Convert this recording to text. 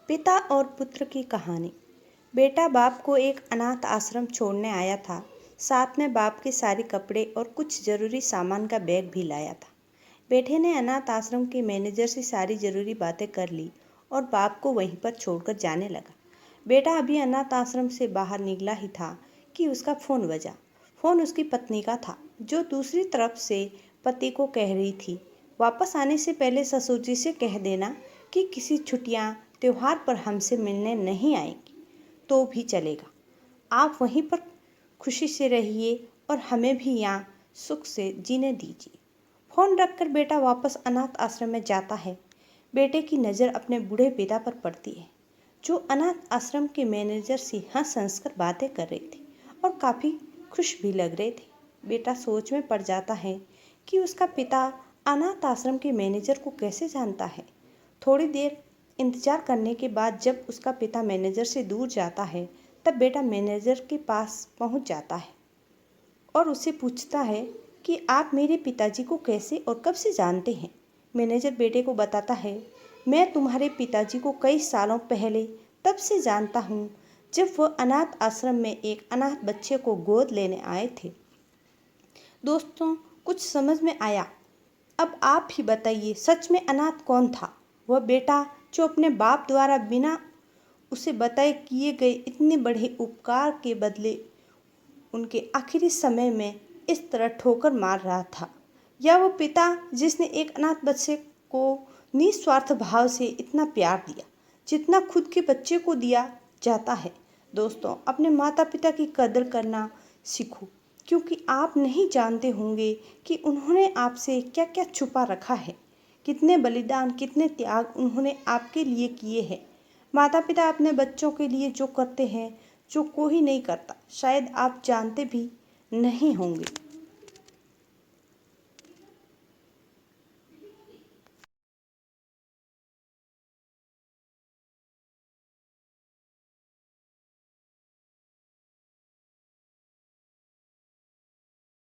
पिता और पुत्र की कहानी। बेटा बाप को एक अनाथ आश्रम छोड़ने आया था। साथ में बाप के सारे कपड़े और कुछ ज़रूरी सामान का बैग भी लाया था। बेटे ने अनाथ आश्रम के मैनेजर से सारी ज़रूरी बातें कर ली और बाप को वहीं पर छोड़कर जाने लगा। बेटा अभी अनाथ आश्रम से बाहर निकला ही था कि उसका फ़ोन बजा। फ़ोन उसकी पत्नी का था, जो दूसरी तरफ से पति को कह रही थी, वापस आने से पहले ससुर जी से कह देना कि किसी छुट्टियां त्योहार पर हमसे मिलने नहीं आएंगी तो भी चलेगा। आप वहीं पर खुशी से रहिए और हमें भी यहाँ सुख से जीने दीजिए। फ़ोन रखकर बेटा वापस अनाथ आश्रम में जाता है। बेटे की नज़र अपने बूढ़े पिता पर पड़ती है, जो अनाथ आश्रम के मैनेजर से हंस हंस कर बातें कर रहे थे और काफ़ी खुश भी लग रहे थे। बेटा सोच में पड़ जाता है कि उसका पिता अनाथ आश्रम के मैनेजर को कैसे जानता है। थोड़ी देर इंतज़ार करने के बाद जब उसका पिता मैनेजर से दूर जाता है, तब बेटा मैनेजर के पास पहुंच जाता है और उससे पूछता है कि आप मेरे पिताजी को कैसे और कब से जानते हैं। मैनेजर बेटे को बताता है, मैं तुम्हारे पिताजी को कई सालों पहले तब से जानता हूँ जब वह अनाथ आश्रम में एक अनाथ बच्चे को गोद लेने आए थे। दोस्तों, कुछ समझ में आया? अब आप ही बताइए, सच में अनाथ कौन था? वह बेटा जो अपने बाप द्वारा बिना उसे बताए किए गए इतने बड़े उपकार के बदले उनके आखिरी समय में इस तरह ठोकर मार रहा था, या वो पिता जिसने एक अनाथ बच्चे को निस्वार्थ भाव से इतना प्यार दिया जितना खुद के बच्चे को दिया जाता है। दोस्तों, अपने माता पिता की कदर करना सीखो, क्योंकि आप नहीं जानते होंगे कि उन्होंने आपसे क्या क्या छुपा रखा है, कितने बलिदान, कितने त्याग उन्होंने आपके लिए किए हैं। माता पिता अपने बच्चों के लिए जो करते हैं, जो कोई नहीं करता, शायद आप जानते भी नहीं होंगे।